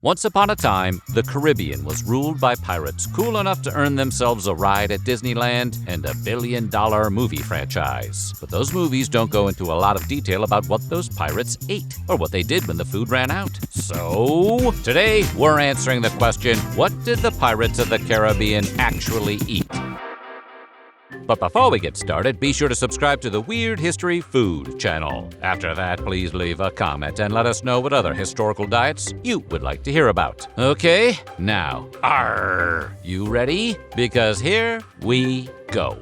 Once upon a time, the Caribbean was ruled by pirates cool enough to earn themselves a ride at Disneyland and a billion-dollar movie franchise. But those movies don't go into a lot of detail about what those pirates ate or what they did when the food ran out. So, today we're answering the question, what did the Pirates of the Caribbean actually eat? But before we get started, be sure to subscribe to the Weird History Food channel. After that, please leave a comment and let us know what other historical diets you would like to hear about. Okay, now, arr, you ready? Because here we go.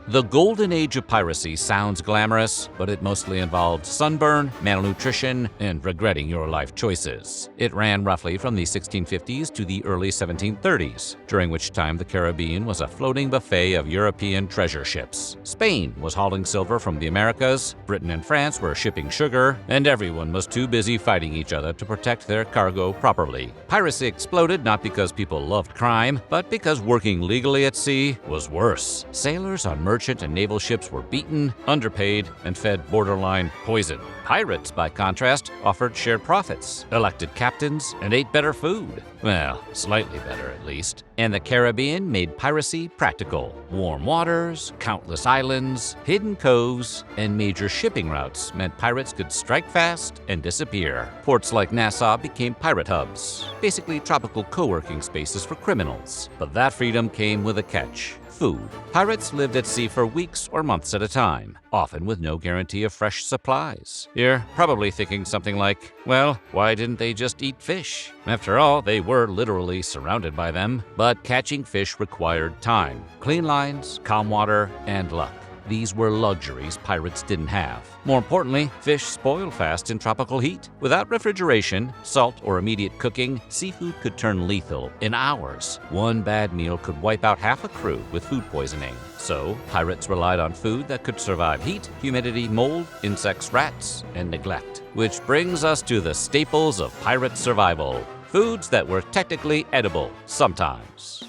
The golden age of piracy sounds glamorous, but it mostly involved sunburn, malnutrition, and regretting your life choices. It ran roughly from the 1650s to the early 1730s, during which time the Caribbean was a floating buffet of European treasure ships. Spain was hauling silver from the Americas, Britain and France were shipping sugar, and everyone was too busy fighting each other to protect their cargo properly. Piracy exploded not because people loved crime, but because working legally at sea was worse. Sailors on merchant and naval ships were beaten, underpaid, and fed borderline poison. Pirates, by contrast, offered shared profits, elected captains, and ate better food. Well, slightly better at least. And the Caribbean made piracy practical. Warm waters, countless islands, hidden coves, and major shipping routes meant pirates could strike fast and disappear. Ports like Nassau became pirate hubs, basically tropical co-working spaces for criminals. But that freedom came with a catch. Food. Pirates lived at sea for weeks or months at a time, often with no guarantee of fresh supplies. You're probably thinking something like, well, why didn't they just eat fish? After all, they were literally surrounded by them. But catching fish required time, clean lines, calm water, and luck. These were luxuries pirates didn't have. More importantly, fish spoil fast in tropical heat. Without refrigeration, salt, or immediate cooking, seafood could turn lethal in hours. One bad meal could wipe out half a crew with food poisoning. So, pirates relied on food that could survive heat, humidity, mold, insects, rats, and neglect. Which brings us to the staples of pirate survival. Foods that were technically edible, sometimes.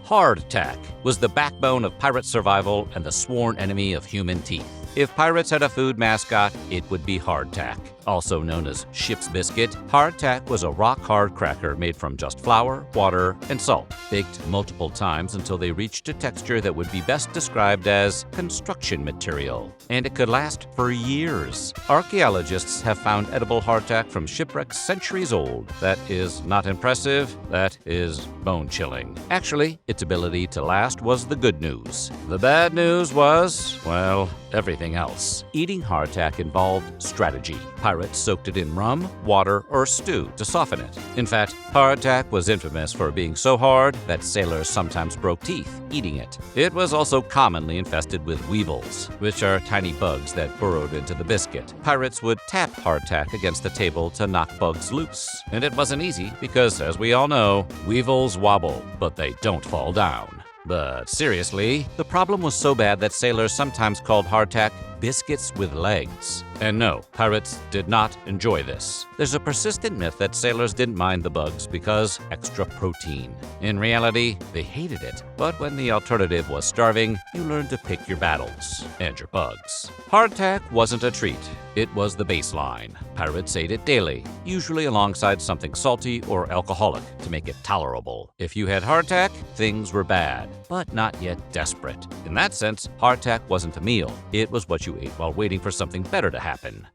Hardtack was the backbone of pirate survival and the sworn enemy of human teeth. If pirates had a food mascot, it would be hardtack. Also known as ship's biscuit, hardtack was a rock-hard cracker made from just flour, water, and salt, baked multiple times until they reached a texture that would be best described as construction material. And it could last for years. Archaeologists have found edible hardtack from shipwrecks centuries old. That is not impressive, that is bone-chilling. Actually, its ability to last was the good news. The bad news was, well, everything else. Eating hardtack involved strategy. Pirates soaked it in rum, water, or stew to soften it. In fact, hardtack was infamous for being so hard that sailors sometimes broke teeth eating it. It was also commonly infested with weevils, which are tiny bugs that burrowed into the biscuit. Pirates would tap hardtack against the table to knock bugs loose. And it wasn't easy because, as we all know, weevils wobble, but they don't fall down. But seriously, the problem was so bad that sailors sometimes called hardtack biscuits with legs. And no, pirates did not enjoy this. There's a persistent myth that sailors didn't mind the bugs because extra protein. In reality, they hated it. But when the alternative was starving, you learned to pick your battles and your bugs. Hardtack wasn't a treat. It was the baseline. Pirates ate it daily, usually alongside something salty or alcoholic to make it tolerable. If you had hardtack, things were bad, but not yet desperate. In that sense, hardtack wasn't a meal. It was what you ate while waiting for something better to happen.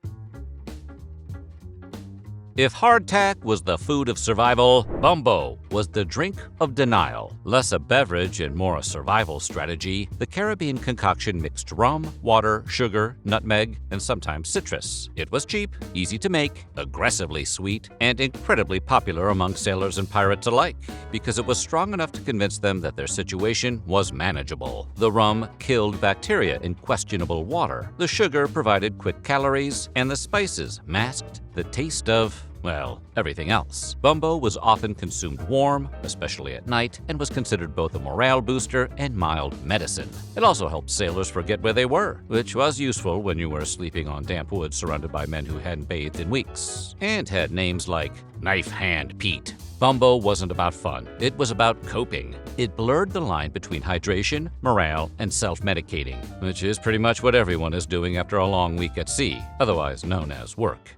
If hardtack was the food of survival, Bumbo was the drink of denial. Less a beverage and more a survival strategy, the Caribbean concoction mixed rum, water, sugar, nutmeg, and sometimes citrus. It was cheap, easy to make, aggressively sweet, and incredibly popular among sailors and pirates alike, because it was strong enough to convince them that their situation was manageable. The rum killed bacteria in questionable water, the sugar provided quick calories, and the spices masked the taste of well, everything else. Bumbo was often consumed warm, especially at night, and was considered both a morale booster and mild medicine. It also helped sailors forget where they were, which was useful when you were sleeping on damp wood surrounded by men who hadn't bathed in weeks, and had names like Knife Hand Pete. Bumbo wasn't about fun, it was about coping. It blurred the line between hydration, morale, and self-medicating, which is pretty much what everyone is doing after a long week at sea, otherwise known as work.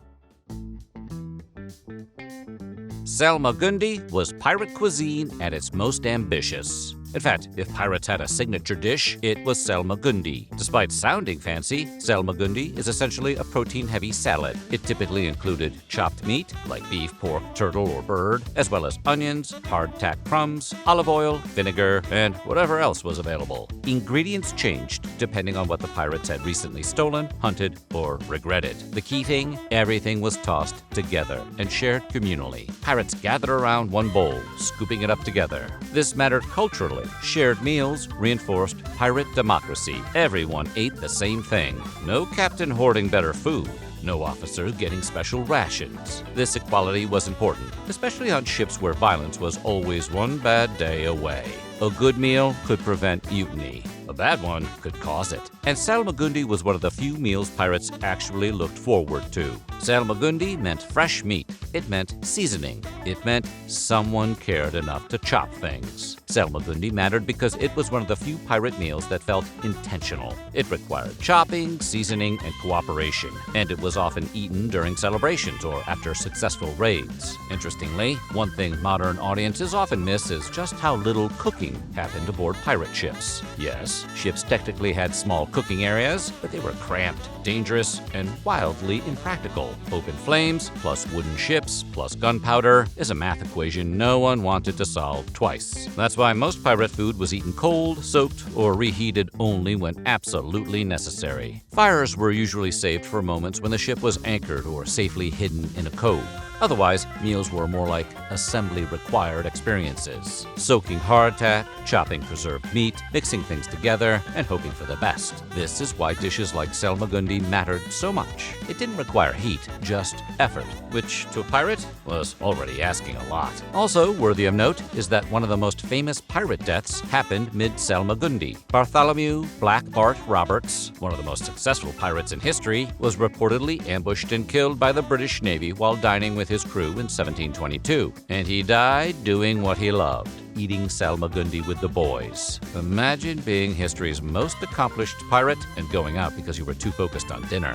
Salmagundi was pirate cuisine at its most ambitious. In fact, if pirates had a signature dish, it was Salmagundi. Despite sounding fancy, Salmagundi is essentially a protein-heavy salad. It typically included chopped meat, like beef, pork, turtle, or bird, as well as onions, hardtack crumbs, olive oil, vinegar, and whatever else was available. Ingredients changed depending on what the pirates had recently stolen, hunted, or regretted. The key thing, everything was tossed together and shared communally. Pirates gathered around one bowl, scooping it up together. This mattered culturally. Shared meals reinforced pirate democracy. Everyone ate the same thing. No captain hoarding better food. No officers getting special rations. This equality was important, especially on ships where violence was always one bad day away. A good meal could prevent mutiny. A bad one could cause it. And Salmagundi was one of the few meals pirates actually looked forward to. Salmagundi meant fresh meat. It meant seasoning. It meant someone cared enough to chop things. Salmagundi mattered because it was one of the few pirate meals that felt intentional. It required chopping, seasoning, and cooperation, and it was often eaten during celebrations or after successful raids. Interestingly, one thing modern audiences often miss is just how little cooking happened aboard pirate ships. Yes, ships technically had small cooking areas, but they were cramped, dangerous, and wildly impractical. Open flames plus wooden ships plus gunpowder is a math equation no one wanted to solve twice. That's why most pirate food was eaten cold, soaked, or reheated only when absolutely necessary. Fires were usually saved for moments when the ship was anchored or safely hidden in a cove. Otherwise, meals were more like assembly-required experiences. Soaking hardtack, chopping preserved meat, mixing things together, and hoping for the best. This is why dishes like Salmagundi mattered so much. It didn't require heat, just effort, which to a pirate was already asking a lot. Also worthy of note is that one of the most famous pirate deaths happened mid-Salmagundi. Bartholomew Black Bart Roberts, one of the most successful pirates in history, was reportedly ambushed and killed by the British Navy while dining with his crew in 1722, and he died doing what he loved, eating Salmagundi with the boys. Imagine being history's most accomplished pirate and going out because you were too focused on dinner.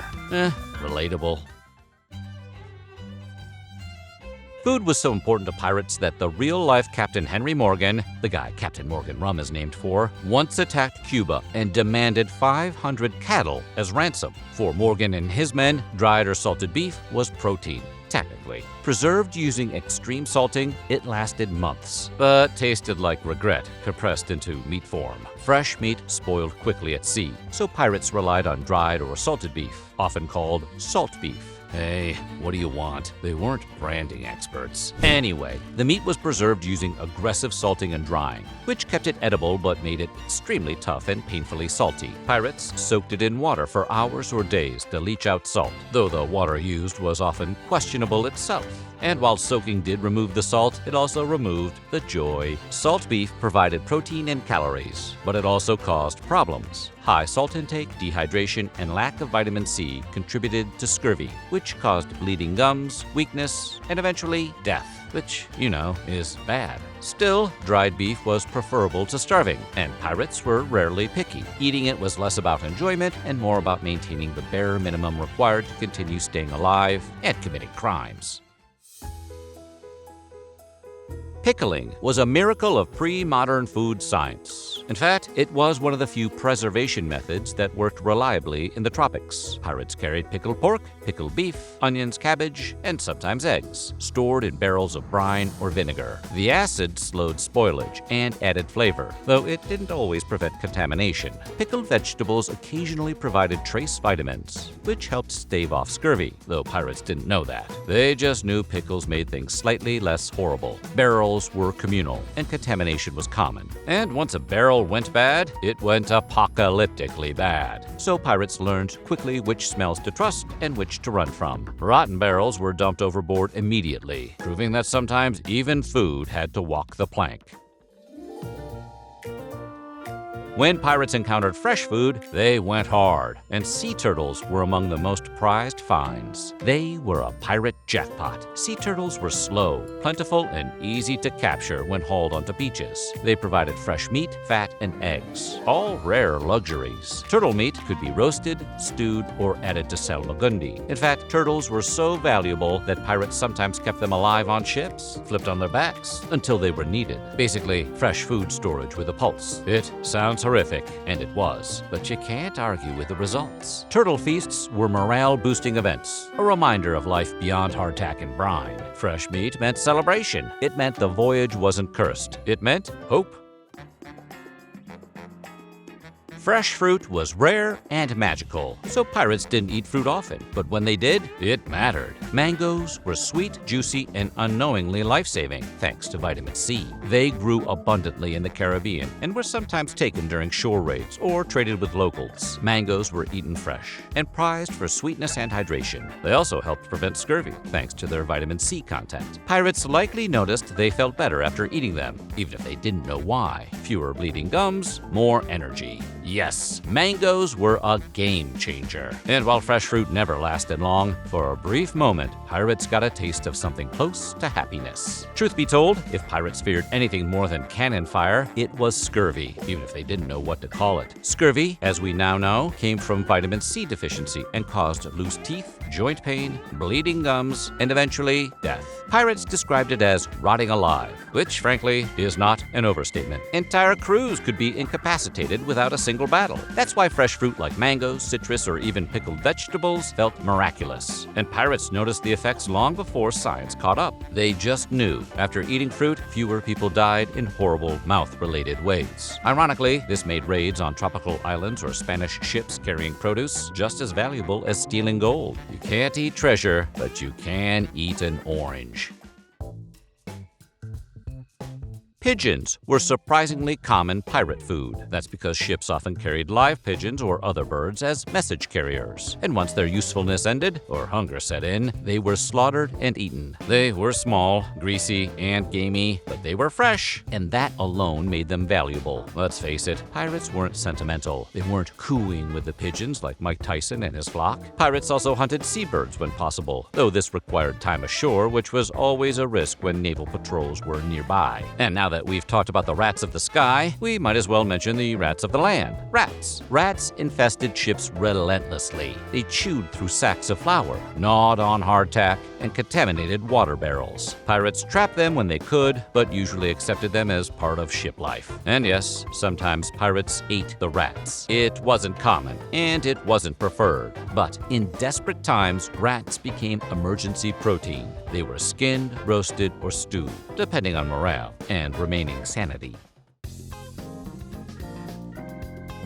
Relatable. Food was so important to pirates that the real-life Captain Henry Morgan, the guy Captain Morgan Rum is named for, once attacked Cuba and demanded 500 cattle as ransom. For Morgan and his men, dried or salted beef was protein. Technically. Preserved using extreme salting, it lasted months, but tasted like regret, compressed into meat form. Fresh meat spoiled quickly at sea, so pirates relied on dried or salted beef, often called salt beef. Hey, what do you want? They weren't branding experts. Anyway, the meat was preserved using aggressive salting and drying, which kept it edible but made it extremely tough and painfully salty. Pirates soaked it in water for hours or days to leach out salt, though the water used was often questionable itself. And while soaking did remove the salt, it also removed the joy. Salt beef provided protein and calories, but it also caused problems. High salt intake, dehydration, and lack of vitamin C contributed to scurvy, which caused bleeding gums, weakness, and eventually death, which, is bad. Still, dried beef was preferable to starving, and pirates were rarely picky. Eating it was less about enjoyment and more about maintaining the bare minimum required to continue staying alive and committing crimes. Pickling was a miracle of pre-modern food science. In fact, it was one of the few preservation methods that worked reliably in the tropics. Pirates carried pickled pork, pickled beef, onions, cabbage, and sometimes eggs, stored in barrels of brine or vinegar. The acid slowed spoilage and added flavor, though it didn't always prevent contamination. Pickled vegetables occasionally provided trace vitamins, which helped stave off scurvy, though pirates didn't know that. They just knew pickles made things slightly less horrible. Barrel barrels were communal, and contamination was common. And once a barrel went bad, it went apocalyptically bad. So pirates learned quickly which smells to trust and which to run from. Rotten barrels were dumped overboard immediately, proving that sometimes even food had to walk the plank. When pirates encountered fresh food, they went hard, and sea turtles were among the most prized finds. They were a pirate jackpot. Sea turtles were slow, plentiful, and easy to capture when hauled onto beaches. They provided fresh meat, fat, and eggs, all rare luxuries. Turtle meat could be roasted, stewed, or added to Salmagundi. In fact, turtles were so valuable that pirates sometimes kept them alive on ships, flipped on their backs, until they were needed. Basically, fresh food storage with a pulse. It sounds horrific, and it was, but you can't argue with the results. Turtle feasts were morale-boosting events, a reminder of life beyond hardtack and brine. Fresh meat meant celebration. It meant the voyage wasn't cursed. It meant hope. Fresh fruit was rare and magical, so pirates didn't eat fruit often. But when they did, it mattered. Mangoes were sweet, juicy, and unknowingly life-saving, thanks to vitamin C. They grew abundantly in the Caribbean and were sometimes taken during shore raids or traded with locals. Mangoes were eaten fresh and prized for sweetness and hydration. They also helped prevent scurvy, thanks to their vitamin C content. Pirates likely noticed they felt better after eating them, even if they didn't know why. Fewer bleeding gums, more energy. Yes, mangoes were a game changer. And while fresh fruit never lasted long, for a brief moment, pirates got a taste of something close to happiness. Truth be told, if pirates feared anything more than cannon fire, it was scurvy, even if they didn't know what to call it. Scurvy, as we now know, came from vitamin C deficiency and caused loose teeth, joint pain, bleeding gums, and eventually death. Pirates described it as rotting alive, which, frankly, is not an overstatement. Entire crews could be incapacitated without a single battle. That's why fresh fruit like mangoes, citrus, or even pickled vegetables felt miraculous. And pirates noticed the effects long before science caught up. They just knew after eating fruit, fewer people died in horrible mouth-related ways. Ironically, this made raids on tropical islands or Spanish ships carrying produce just as valuable as stealing gold. You can't eat treasure, but you can eat an orange. Pigeons were surprisingly common pirate food. That's because ships often carried live pigeons or other birds as message carriers. And once their usefulness ended, or hunger set in, they were slaughtered and eaten. They were small, greasy, and gamey, but they were fresh, and that alone made them valuable. Let's face it, pirates weren't sentimental. They weren't cooing with the pigeons like Mike Tyson and his flock. Pirates also hunted seabirds when possible, though this required time ashore, which was always a risk when naval patrols were nearby. And now that we've talked about the rats of the sky, we might as well mention the rats of the land. Rats. Rats infested ships relentlessly. They chewed through sacks of flour, gnawed on hardtack, and contaminated water barrels. Pirates trapped them when they could, but usually accepted them as part of ship life. And yes, sometimes pirates ate the rats. It wasn't common, and it wasn't preferred. But in desperate times, rats became emergency protein. They were skinned, roasted, or stewed, depending on morale and remaining sanity.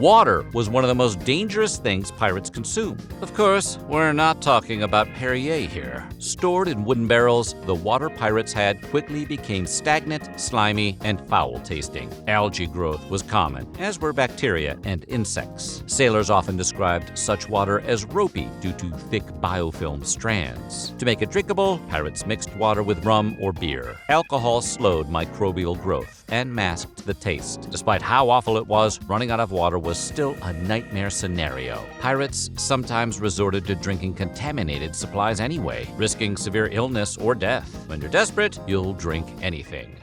Water was one of the most dangerous things pirates consumed. Of course, we're not talking about Perrier here. Stored in wooden barrels, the water pirates had quickly became stagnant, slimy, and foul-tasting. Algae growth was common, as were bacteria and insects. Sailors often described such water as ropey due to thick biofilm strands. To make it drinkable, pirates mixed water with rum or beer. Alcohol slowed microbial growth and masked the taste. Despite how awful it was, running out of water was still a nightmare scenario. Pirates sometimes resorted to drinking contaminated supplies anyway, risking severe illness or death. When you're desperate, you'll drink anything.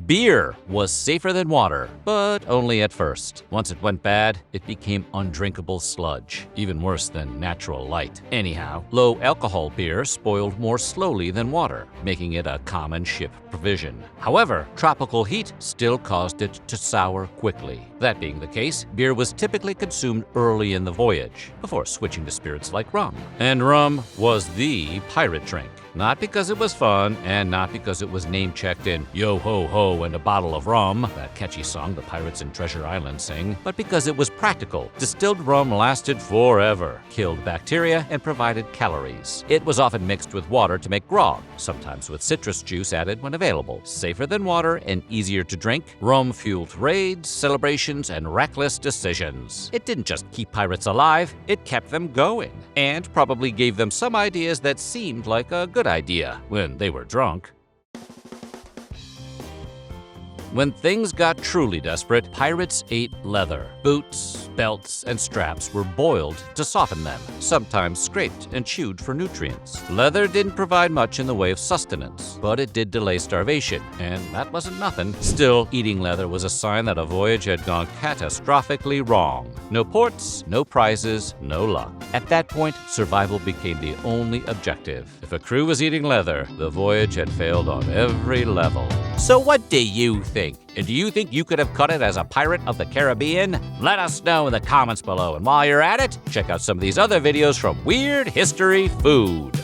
Beer was safer than water, but only at first. Once it went bad, it became undrinkable sludge, even worse than natural light. Anyhow, low-alcohol beer spoiled more slowly than water, making it a common ship provision. However, tropical heat still caused it to sour quickly. That being the case, beer was typically consumed early in the voyage, before switching to spirits like rum. And rum was the pirate drink. Not because it was fun, and not because it was name-checked in Yo Ho Ho and a Bottle of Rum, that catchy song the pirates in Treasure Island sing, but because it was practical. Distilled rum lasted forever, killed bacteria, and provided calories. It was often mixed with water to make grog, sometimes with citrus juice added when available. Safer than water and easier to drink, rum fueled raids, celebrations, and reckless decisions. It didn't just keep pirates alive, it kept them going, and probably gave them some ideas that seemed like a good idea when they were drunk. When things got truly desperate, pirates ate leather. Boots, belts, and straps were boiled to soften them, sometimes scraped and chewed for nutrients. Leather didn't provide much in the way of sustenance, but it did delay starvation, and that wasn't nothing. Still, eating leather was a sign that a voyage had gone catastrophically wrong. No ports, no prizes, no luck. At that point, survival became the only objective. If a crew was eating leather, the voyage had failed on every level. So what do you think? And do you think you could have cut it as a pirate of the Caribbean? Let us know in the comments below. And while you're at it, check out some of these other videos from Weird History Food.